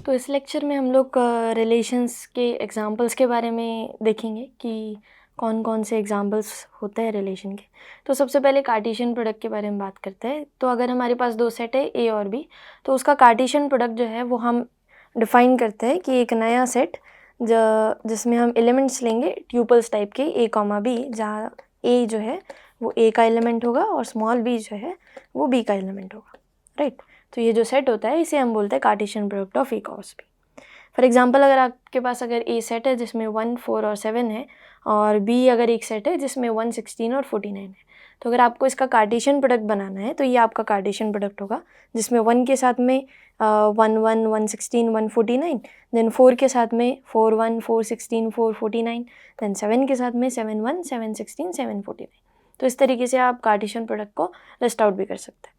तो इस लेक्चर में हम लोग रिलेशंस के एग्जांपल्स के बारे में देखेंगे कि कौन कौन से एग्जांपल्स होते हैं रिलेशन के। तो सबसे पहले कार्टेशियन प्रोडक्ट के बारे में बात करते हैं। तो अगर हमारे पास दो सेट है ए और बी, तो उसका कार्टेशियन प्रोडक्ट जो है वो हम डिफ़ाइन करते हैं कि एक नया सेट जिसमें हम एलिमेंट्स लेंगे ट्यूपल्स टाइप के ए कॉमा बी, जहाँ ए जो है वो ए का एलिमेंट होगा और स्मॉल बी जो है वो बी का एलिमेंट होगा, राइट। तो ये जो सेट होता है इसे हम बोलते हैं Cartesian product of A cross B. For example अगर आपके पास अगर ए सेट है जिसमें 1, 4 और 7 है, और बी अगर एक सेट है जिसमें 1, 16 और 49 है, तो अगर आपको इसका कार्टेशियन प्रोडक्ट बनाना है तो ये आपका कार्टेशियन प्रोडक्ट होगा, जिसमें 1 के साथ में 1, 1, 1, 16, 1, 49, देन 4 के साथ में 4, 1, 4, 16, 4, 49, देन 7 के साथ में 7, 1, 7, 16, 7, 49। तो इस तरीके से आप कार्टेशियन प्रोडक्ट को लिस्ट आउट भी कर सकते हैं।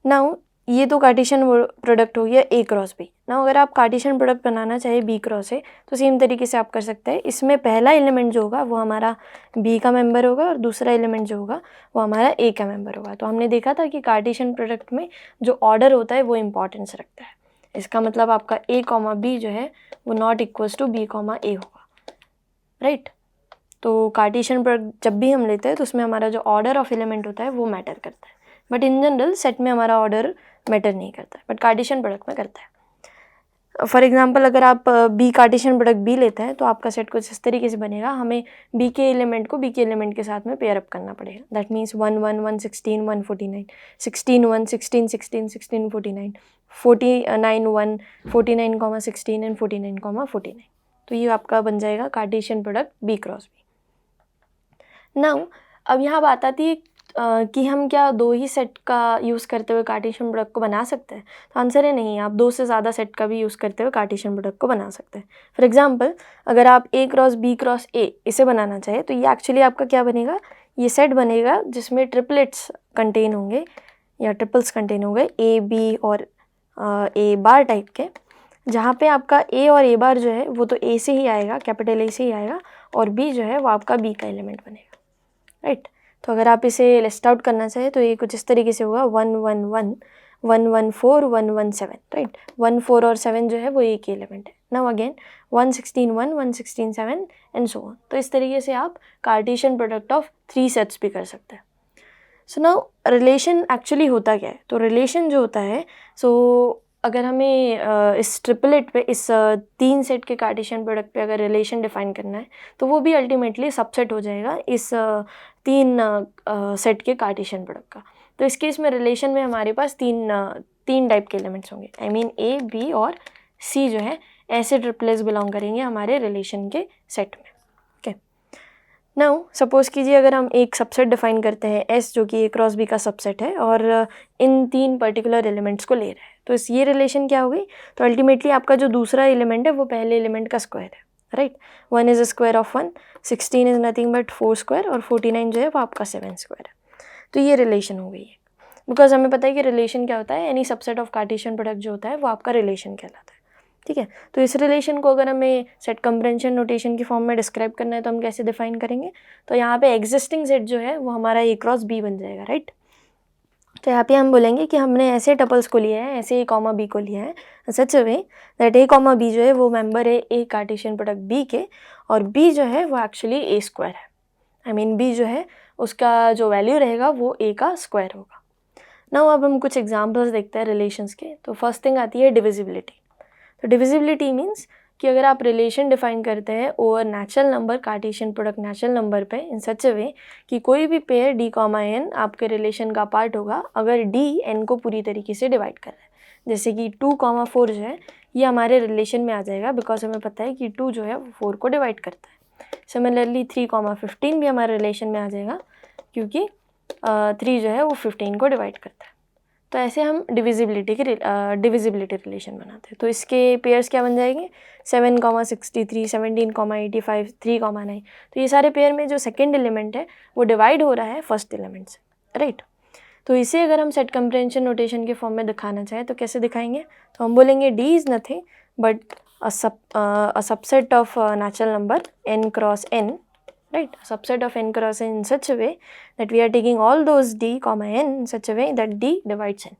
नाउ ये तो कार्टेशियन प्रोडक्ट हो गया ए क्रॉस बी। नाउ अगर आप कार्टेशियन प्रोडक्ट बनाना चाहे बी क्रॉस ए, तो सेम तरीके से आप कर सकते हैं। इसमें पहला एलिमेंट जो होगा वो हमारा बी का मेंबर होगा और दूसरा एलिमेंट जो होगा वो हमारा ए का मेंबर होगा। तो हमने देखा था कि कार्टेशियन प्रोडक्ट में जो ऑर्डर होता है वो इंपॉर्टेंस रखता है। इसका मतलब आपका ए कॉमा बी जो है वो not equals to B comma A होगा, राइट। तो कार्टेशियन प्रोडक्ट जब भी हम लेते हैं तो उसमें हमारा जो ऑर्डर ऑफ एलिमेंट होता है वो मैटर करता है, बट इन जनरल सेट में हमारा ऑर्डर मैटर नहीं करता है, बट कार्टेशियन प्रोडक्ट में करता है। फॉर एग्जांपल अगर आप बी कार्टेशियन प्रोडक्ट बी लेते हैं तो आपका सेट कुछ इस तरीके से बनेगा। हमें बी के एलिमेंट को बी के एलिमेंट के साथ में पेयर अप करना पड़ेगा। That means 1, 1, 1, 16, 1, 49, 16, 1, 16, 16, 16, 49, 49, 1, 49, 16 and 49, 49। तो ये आपका बन जाएगा Cartesian product B cross B. Now अब यहाँ बात आती है कि हम क्या दो ही सेट का यूज़ करते हुए कार्टेशियन प्रोडक्ट को बना सकते हैं। तो आंसर है नहीं, आप दो से ज़्यादा सेट का भी यूज़ करते हुए कार्टेशियन प्रोडक्ट को बना सकते हैं। फॉर एग्जांपल अगर आप ए क्रॉस बी क्रॉस ए इसे बनाना चाहे तो ये एक्चुअली आपका क्या बनेगा, ये सेट बनेगा जिसमें ट्रिपलेट्स कंटेन होंगे या ट्रिपल्स कंटेन होंगे, ए बी और ए बार टाइप के, जहाँ पे आपका ए और ए बार जो है वो तो ए से ही आएगा, कैपिटल ए से ही आएगा, और बी जो है वो आपका बी का एलिमेंट बनेगा, राइट। तो अगर आप इसे लिस्ट आउट करना चाहें तो ये कुछ इस तरीके से होगा 1, 1, 1, 1, 1, 4, 1, 1, 7, राइट। 1, 4 और 7 जो है वो एक ही एलिमेंट है। Now again 1, 16, 1, 1, 16, 7 and so on. तो इस तरीके से आप कार्टेशियन प्रोडक्ट ऑफ 3 सेट्स भी कर सकते हैं। सो नाउ रिलेशन एक्चुअली होता क्या है। तो रिलेशन जो होता है, सो अगर हमें इस ट्रिपलेट पे, इस 3 सेट के कार्टेशियन प्रोडक्ट पे अगर रिलेशन डिफाइन करना है तो वो भी अल्टीमेटली सबसेट हो जाएगा इस 3 सेट के कार्टेशियन प्रोडक्ट का। तो इस केस में रिलेशन में हमारे पास तीन टाइप के एलिमेंट्स होंगे। आई मीन ए बी और सी जो है ऐसे ट्रिपलेट्स बिलोंग करेंगे हमारे रिलेशन के सेट में। ओके, नाउ सपोज कीजिए अगर हम एक सबसेट डिफाइन करते हैं एस, जो कि ए क्रॉस बी का सबसेट है, और इन 3 पर्टिकुलर एलिमेंट्स को ले रहे हैं, तो इस ये रिलेशन क्या हो गई। तो अल्टीमेटली आपका जो दूसरा एलिमेंट है वो पहले एलिमेंट का स्क्वायर है, right. 1 is square of 1, 16 is nothing but 4 square, और 49 जो है वो आपका 7 स्क्वायर है। तो ये रिलेशन हो गई है, बिकॉज हमें पता है कि रिलेशन क्या होता है, any subset of Cartesian product जो होता है वो आपका रिलेशन कहलाता है, ठीक है। तो इस रिलेशन को अगर हमें सेट कंप्रेंशन नोटेशन की फॉर्म में डिस्क्राइब करना है तो हम कैसे डिफाइन करेंगे। तो यहाँ पे एग्जिस्टिंग सेट जो है वो हमारा ए क्रॉस बी बन जाएगा, राइट। तो यहाँ पे हम बोलेंगे कि हमने ऐसे टपल्स को लिया है, ऐसे ए कॉमा बी को लिया है, such way that A comma B जो है वो मेंबर है ए कार्टेशियन प्रोडक्ट बी के, और बी जो है वो एक्चुअली ए स्क्वायर है। आई मीन बी जो है उसका जो वैल्यू रहेगा वो ए का स्क्वायर होगा। नाउ अब हम कुछ एग्जाम्पल्स देखते हैं रिलेशंस के। तो फर्स्ट थिंग आती है डिविजिबिलिटी। तो डिविजिबिलिटी मीन्स कि अगर आप रिलेशन डिफाइन करते हैं over natural number, Cartesian product natural number पे, इन सच ए वे कि कोई भी पेयर डी कॉमा एन आपके रिलेशन का पार्ट होगा अगर डी एन को पूरी तरीके से डिवाइड कर रहा है। जैसे कि 2, 4 जो है ये हमारे रिलेशन में आ जाएगा, बिकॉज हमें पता है कि 2 जो है वो 4 को डिवाइड करता है। सिमिलरली 3, 15 भी हमारे रिलेशन में आ जाएगा, क्योंकि 3 जो है वो 15 को डिवाइड करता है। तो ऐसे हम डिविजिबिलिटी रिलेशन बनाते हैं। तो इसके पेयर्स क्या बन जाएंगे, 7, 63, 17, 85, 3, 9। तो ये सारे पेयर में जो सेकेंड एलिमेंट है वो डिवाइड हो रहा है फर्स्ट एलिमेंट से, राइट। तो इसे अगर हम सेट कंप्रेंशन नोटेशन के फॉर्म में दिखाना चाहें तो कैसे दिखाएंगे। तो हम बोलेंगे D is nothing but a subset of natural number n cross n, right, a subset of n cross n in such a way that we are taking all those d comma n in such a way that d divides n,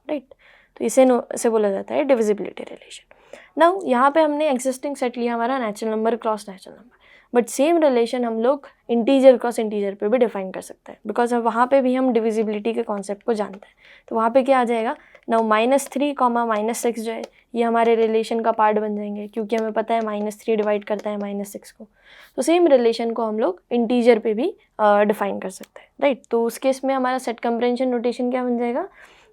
right. तो इसे बोला जाता है divisibility relation. Now यहाँ पे हमने existing set लिया हमारा natural number cross natural number, but same relation हम लोग इंटीजर क्रॉस इंटीजर पे भी डिफाइन कर सकते हैं, बिकॉज अब वहाँ पे भी हम डिविजिबिलिटी के कॉन्सेप्ट को जानते हैं। तो वहाँ पे क्या आ जाएगा, नाउ -3 -6 जो है ये हमारे रिलेशन का पार्ट बन जाएंगे, क्योंकि हमें पता है -3 डिवाइड करता है -6 को। तो सेम रिलेशन को हम लोग इंटीजर पे भी डिफाइन कर सकते हैं, राइट। तो उस केस में हमारा सेट कंप्रेंशन नोटेशन क्या बन जाएगा,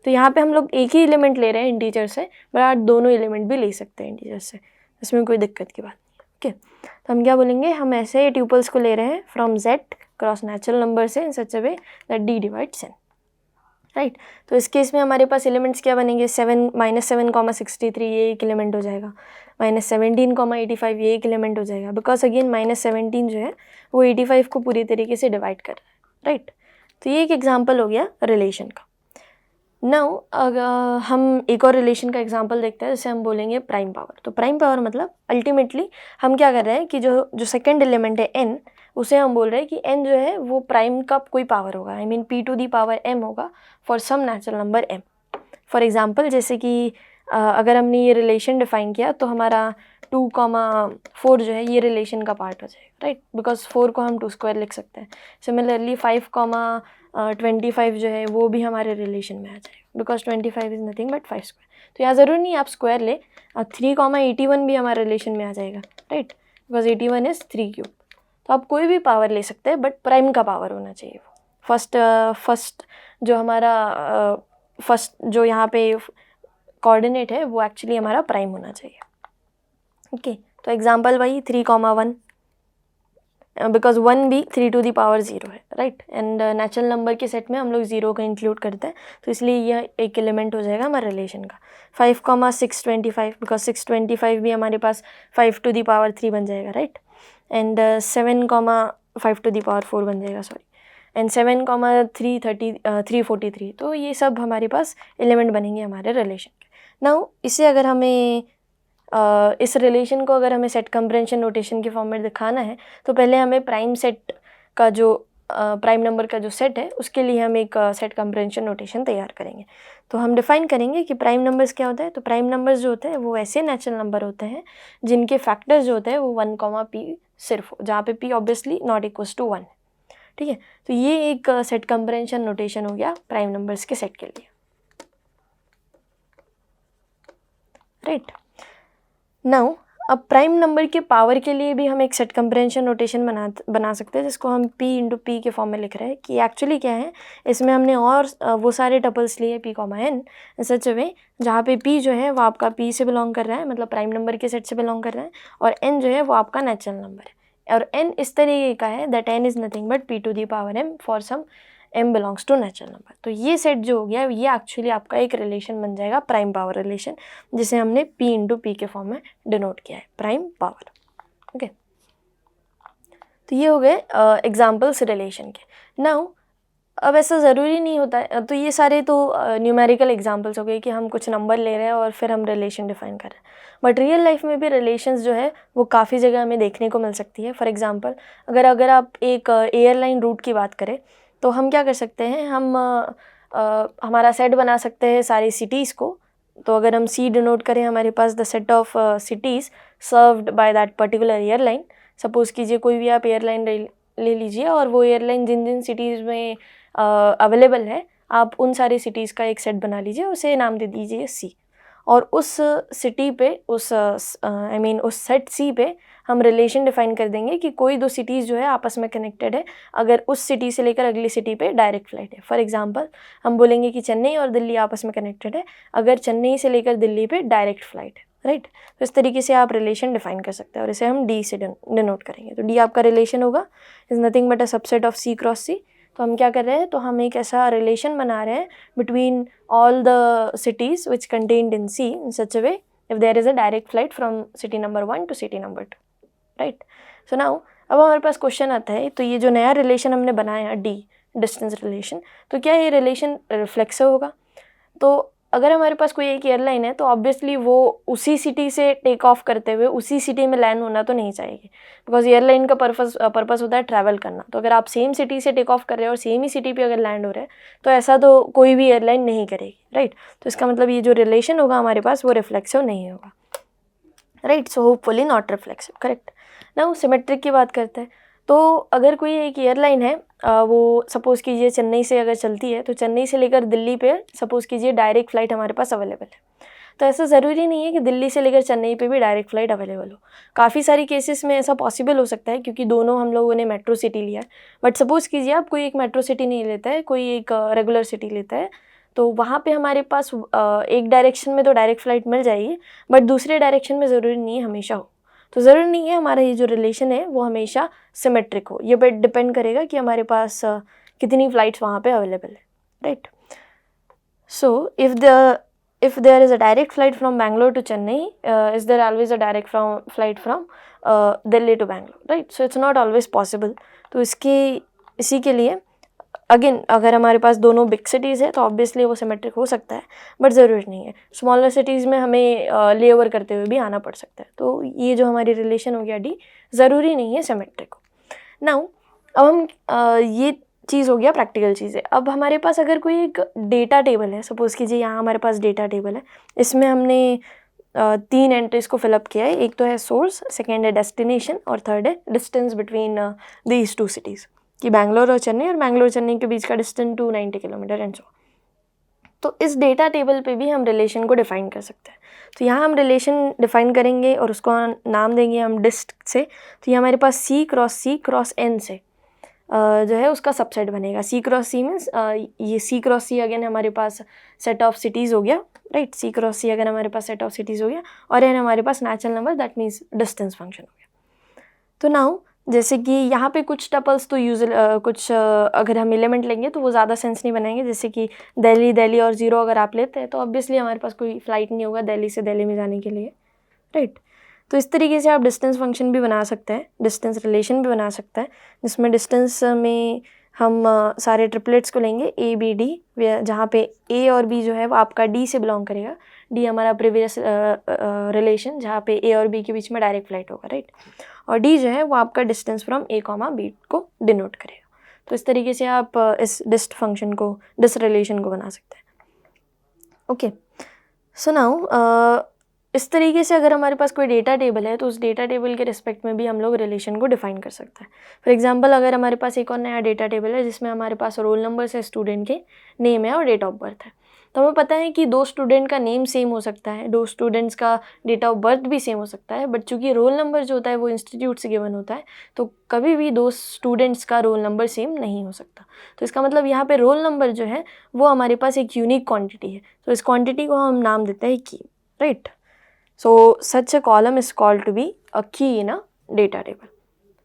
तो यहाँ पे हम लोग एक ही एलिमेंट ले रहे हैं इंटीजर से, बट आप दोनों एलिमेंट भी ले सकते हैं इंटीजर से, इसमें कोई दिक्कत की बात नहीं। ओके, तो हम क्या बोलेंगे, हम ऐसे ट्यूपल्स को ले रहे हैं from Z cross natural number से in such a way that D divides N, right. तो इस केस में हमारे पास एलिमेंट्स क्या बनेंगे, -7, 63 ये एक एलिमेंट हो जाएगा, -17, 85 ये एक एलिमेंट हो जाएगा, बिकॉज अगेन -17 जो है वो 85 को पूरी तरीके से डिवाइड कर रहा है, राइट। तो ये एक एग्जाम्पल हो गया रिलेशन का। नाउ अगर हम एक और रिलेशन का एग्जांपल देखते हैं, जैसे हम बोलेंगे प्राइम पावर। तो प्राइम पावर मतलब अल्टीमेटली हम क्या कर रहे हैं कि जो सेकंड एलिमेंट है n, उसे हम बोल रहे हैं कि n जो है वो प्राइम का कोई पावर होगा, आई मीन p⁻m होगा for some natural number m। For example जैसे कि अगर हमने ये रिलेशन डिफाइन किया तो हमारा 2,4 जो है ये रिलेशन का पार्ट हो जाएगा, राइट, बिकॉज 4 को हम 2² लिख सकते हैं। सिमिलरली 5,25 जो है वो भी हमारे रिलेशन में आ जाएगा, बिकॉज 25 इज़ नथिंग बट 5²। तो यहाँ ज़रूरी नहीं आप स्क्वायर ले, 3,81 भी हमारे रिलेशन में आ जाएगा, राइट, बिकॉज 81 इज़ 3³ तो आप कोई भी पावर ले सकते हैं, बट प्राइम का पावर होना चाहिए वो। फर्स्ट जो हमारा फर्स्ट जो यहाँ पे कोऑर्डिनेट है वो एक्चुअली हमारा प्राइम होना चाहिए। ओके, तो एग्जांपल वही 3,1, बिकॉज 1 भी 3⁻0 है, राइट, एंड नेचुरल नंबर के सेट में हम लोग 0 का इंक्लूड करते हैं, तो इसलिए यह एक एलिमेंट हो जाएगा हमारे रिलेशन का। 5,625 बिकॉज 625 भी हमारे पास 5⁻3 बन जाएगा, राइट, एंड 7,5⁻4 बन जाएगा, सॉरी, एंड 7,343, तो ये सब हमारे पास एलिमेंट बनेंगे हमारे रिलेशन के। नाउ इसे अगर हमें इस रिलेशन को अगर हमें सेट कंप्रेंशन नोटेशन के फॉर्म में दिखाना है, तो पहले हमें प्राइम सेट का जो प्राइम नंबर का जो सेट है उसके लिए हम एक सेट कंप्रेंशन नोटेशन तैयार करेंगे। तो हम डिफाइन करेंगे कि प्राइम नंबर्स क्या होता है। तो प्राइम नंबर्स जो होते हैं वो ऐसे नेचुरल नंबर होते हैं जिनके फैक्टर्स जो होते हैं वो 1, p सिर्फ हो, जहाँ पे p obviously not equals to 1, ठीक है। तो ये एक सेट कंप्रेंशन नोटेशन हो गया प्राइम नंबर्स के सेट के लिए, राइट। नाउ अब प्राइम नंबर के पावर के लिए भी हम एक सेट कंप्रेंशन नोटेशन बना सकते हैं, जिसको हम p के फॉर्म में लिख रहे हैं। कि एक्चुअली क्या है, इसमें हमने और वो सारे टपल्स लिए p, n सच वे जहाँ पे p जो है वो आपका p से बिलोंग कर रहा है, मतलब प्राइम नंबर के सेट से बिलोंग कर रहा है, और n जो है वो आपका नेचुरल नंबर है, और n इस तरीके का है that n is nothing but p⁻m for some m belongs to natural number. तो ये सेट जो हो गया ये एक्चुअली आपका एक रिलेशन बन जाएगा प्राइम पावर रिलेशन, जिसे हमने p के फॉर्म में डिनोट किया है, प्राइम पावर। ओके, तो ये हो गए एग्जाम्पल्स रिलेशन के। नाउ अब ऐसा ज़रूरी नहीं होता है, तो ये सारे तो न्यूमेरिकल एग्जांपल्स हो गए कि हम कुछ नंबर ले रहे हैं और फिर हम रिलेशन डिफाइन कर रहे हैं, बट रियल लाइफ में भी रिलेशंस जो है वो काफ़ी जगह हमें देखने को मिल सकती है। फॉर एग्जांपल अगर आप एक एयरलाइन रूट की बात करें तो हम क्या कर सकते हैं, हम हमारा सेट बना सकते हैं सारी सिटीज़ को। तो अगर हम सी डिनोट करें हमारे पास the set of cities served by that particular airline. Suppose कीजिए कोई भी आप एयरलाइन ले लीजिए और वो एयरलाइन जिन जिन सिटीज़ में अवेलेबल है आप उन सारी सिटीज़ का एक सेट बना लीजिए, उसे नाम दे दीजिए सी, और उस सिटी पे उस सेट सी पे हम रिलेशन डिफाइन कर देंगे कि कोई दो सिटीज़ जो है आपस में कनेक्टेड है अगर उस सिटी से लेकर अगली सिटी पे डायरेक्ट फ्लाइट है। फॉर एग्जांपल हम बोलेंगे कि चेन्नई और दिल्ली आपस में कनेक्टेड है अगर चेन्नई से लेकर दिल्ली पे डायरेक्ट फ्लाइट है, राइट। तो इस तरीके से आप रिलेशन डिफाइन कर सकते हैं और इसे हम डी से डिनोट करेंगे। तो डी आपका रिलेशन होगा is nothing but a subset of C cross C. तो हम क्या कर रहे हैं, तो हम एक ऐसा रिलेशन बना रहे हैं between all the cities which contained in C in such a way if there is a direct flight from city number 1 to city number 2, right. So now अब हमारे पास क्वेश्चन आता है, तो ये जो नया रिलेशन हमने बनाया डी डिस्टेंस रिलेशन, तो क्या ये रिलेशन रिफ्लेक्सिव होगा? तो अगर हमारे पास कोई एक एयरलाइन है तो ऑब्वियसली वो उसी सिटी से टेक ऑफ करते हुए उसी सिटी में लैंड होना तो नहीं चाहिए, बिकॉज एयरलाइन का पर्पस होता है ट्रैवल करना। तो अगर आप सेम सिटी से टेक ऑफ कर रहे हो और सेम ही सिटी पे अगर लैंड हो रहे हैं तो ऐसा तो कोई भी एयरलाइन नहीं करेगी, राइट। तो इसका मतलब ये जो रिलेशन होगा हमारे पास वो रिफ्लेक्सिव नहीं होगा। Right, so hopefully not reflexive, correct. Now symmetric की बात करते हैं। तो अगर कोई एक एयरलाइन है, वो सपोज़ कीजिए चेन्नई से अगर चलती है, तो चेन्नई से लेकर दिल्ली पे सपोज़ कीजिए डायरेक्ट फ़्लाइट हमारे पास अवेलेबल है। तो ऐसा ज़रूरी नहीं है कि दिल्ली से लेकर चेन्नई पे भी डायरेक्ट फ़्लाइट अवेलेबल हो। काफ़ी सारी केसेस में ऐसा पॉसिबल हो सकता है, क्योंकि दोनों हम लोगों ने मेट्रो सिटी लिया है। बट सपोज़ कीजिए आप कोई एक मेट्रो सिटी नहीं लेता है, कोई एक रेगुलर सिटी लेता है, तो वहाँ पे हमारे पास एक डायरेक्शन में तो डायरेक्ट फ़्लाइट मिल जाएगी, बट दूसरे डायरेक्शन में ज़रूरी नहीं है हमेशा हो। तो ज़रूरी नहीं है हमारा ये जो रिलेशन है वो हमेशा सिमेट्रिक हो। ये बट डिपेंड करेगा कि हमारे पास कितनी फ़्लाइट्स वहाँ पे अवेलेबल है, right. So if there is a direct flight from Bangalore to Chennai, is there always a direct flight from Delhi to Bangalore, right? So it's not always possible. तो इसी के लिए अगेन अगर हमारे पास दोनों बिग सिटीज़ है तो obviously वो सिमेट्रिक हो सकता है, बट ज़रूरी नहीं है। स्मॉलर सिटीज़ में हमें लेओवर करते हुए भी आना पड़ सकता है। तो ये जो हमारी रिलेशन हो गया डी, ज़रूरी नहीं है सिमेट्रिक हो। नाउ अब हम ये चीज़ हो गया प्रैक्टिकल चीज़ें। अब हमारे पास अगर कोई एक डेटा टेबल है, सपोज़ कीजिए यहाँ हमारे पास डेटा टेबल है, इसमें हमने 3 एंट्रीज़ को फिलअप किया है। एक तो है सोर्स, सेकेंड है डेस्टिनेशन और थर्ड है डिस्टेंस बिटवीन दीज 2 सिटीज़, कि बैंगलोर और चेन्नई और बैंगलोर चेन्नई के बीच का डिस्टेंस 290 किलोमीटर एंड सो। तो इस डेटा टेबल पे भी हम रिलेशन को डिफ़ाइन कर सकते हैं। तो यहाँ हम रिलेशन डिफ़ाइन करेंगे और उसको नाम देंगे हम डिस्ट से। तो ये हमारे पास C क्रॉस N से जो है उसका सबसेट बनेगा। C क्रॉस C मीन्स ये C क्रॉस C अगेन हमारे पास सेट ऑफ सिटीज़ हो गया, right. C cross C again हमारे पास सेट ऑफ सिटीज़ हो गया, और N हमारे पास natural number, that means distance function हो गया। तो नाउ जैसे कि यहाँ पे कुछ टपल्स तो कुछ अगर हम एलिमेंट लेंगे तो वो ज़्यादा सेंस नहीं बनाएंगे। जैसे कि दिल्ली और 0 अगर आप लेते हैं तो ऑब्वियसली हमारे पास कोई फ़्लाइट नहीं होगा दिल्ली से दिल्ली में जाने के लिए, राइट। तो इस तरीके से आप डिस्टेंस फंक्शन भी बना सकते हैं, डिस्टेंस रिलेशन भी बना सकते हैं, जिसमें डिस्टेंस में हम सारे ट्रिपलेट्स को लेंगे A B D, जहाँ पे A और B जो है वो आपका D से बिलोंग करेगा। D हमारा प्रीवियस रिलेशन, जहाँ पे A और B के बीच में डायरेक्ट फ्लाइट होगा, राइट। और D जो है वो आपका डिस्टेंस फ्रॉम A, B को डिनोट करेगा। तो इस तरीके से आप इस डिस्ट फंक्शन को, डिस्ट रिलेशन को बना सकते हैं। ओके, सो नाउ इस तरीके से अगर हमारे पास कोई डेटा टेबल है तो उस डेटा टेबल के रिस्पेक्ट में भी हम लोग रिलेशन को डिफाइन कर सकते हैं। फॉर एग्जांपल अगर हमारे पास एक और नया डेटा टेबल है जिसमें हमारे पास रोल नंबर्स है, स्टूडेंट के नेम है और डेट ऑफ बर्थ है, तो हमें पता है कि 2 स्टूडेंट का नेम सेम हो सकता है, 2 स्टूडेंट्स का डेट ऑफ बर्थ भी सेम हो सकता है, बट चूँकि रोल नंबर जो होता है वो इंस्टीट्यूट से गिवन होता है, तो कभी भी 2 स्टूडेंट्स का रोल नंबर सेम नहीं हो सकता। तो इसका मतलब यहाँ पे रोल नंबर जो है वो हमारे पास एक यूनिक क्वान्टिटी है, तो इस क्वान्टिटी को हम नाम देते हैं की, right. So such a column is called to be a key in a data table,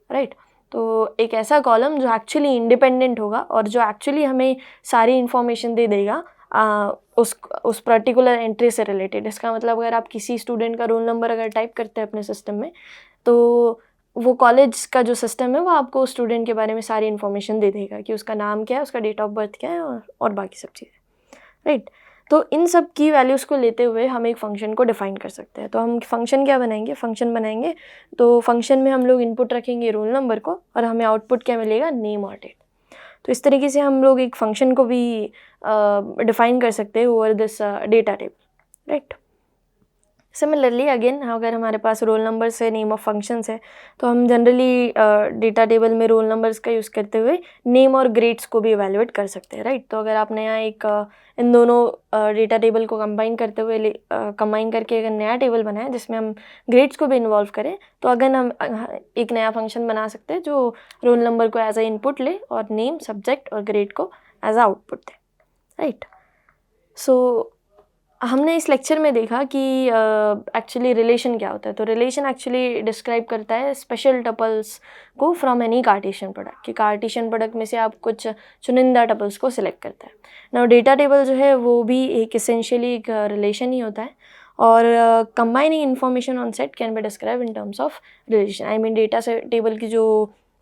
right? तो एक ऐसा कॉलम जो एक्चुअली इंडिपेंडेंट होगा और जो एक्चुअली हमें सारी इन्फॉर्मेशन दे देगा उस पर्टिकुलर एंट्री से रिलेटेड। इसका मतलब अगर आप किसी स्टूडेंट का रोल नंबर अगर टाइप करते हैं अपने सिस्टम में, तो वो कॉलेज का जो सिस्टम है वो आपको उस स्टूडेंट के बारे में सारी इन्फॉर्मेशन दे देगा कि उसका नाम क्या है, उसका डेट ऑफ बर्थ क्या है और बाकी सब चीज़ें, राइट। तो इन सब की वैल्यूज़ को लेते हुए हम एक फ़ंक्शन को डिफ़ाइन कर सकते हैं। तो हम फ़ंक्शन क्या बनाएंगे, फ़ंक्शन बनाएंगे तो फ़ंक्शन में हम लोग इनपुट रखेंगे रोल नंबर को और हमें आउटपुट क्या मिलेगा, नेम और डेट। तो इस तरीके से हम लोग एक फ़ंक्शन को भी डिफ़ाइन कर सकते हैं over this data table, right. Similarly again अगर हमारे पास रोल नंबर्स है, नेम ऑफ फंक्शंस है, तो हम जनरली डेटा टेबल में रोल नंबर्स का यूज़ करते हुए नेम और ग्रेड्स को भी इवैल्यूएट कर सकते हैं, राइट। तो अगर आपने यहाँ एक इन दोनों डेटा टेबल को कंबाइन करते हुए कंबाइन करके अगर नया टेबल बनाए जिसमें हम ग्रेड्स को भी इन्वॉल्व करें, तो अगर हम एक नया फंक्शन बना सकते हैं जो रोल नंबर को एज अ इनपुट ले और नेम, सब्जेक्ट और ग्रेड को एज अ आउटपुट दे, राइट। सो हमने इस लेक्चर में देखा कि एक्चुअली रिलेशन क्या होता है। तो रिलेशन एक्चुअली डिस्क्राइब करता है स्पेशल टपल्स को फ्रॉम एनी कार्टेशियन प्रोडक्ट, कि कार्टेशियन प्रोडक्ट में से आप कुछ चुनिंदा टपल्स को सिलेक्ट करता है। नाउ डेटा टेबल जो है वो भी एक एसेंशियली एक रिलेशन ही होता है, और combining information on set can be describe in terms of relation. I mean data table की जो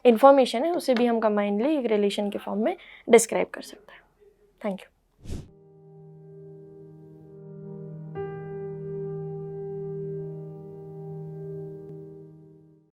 इन्फॉर्मेशन है उसे भी हम कंबाइनली एक रिलेशन के फॉर्म में डिस्क्राइब कर सकते हैं। Thank you.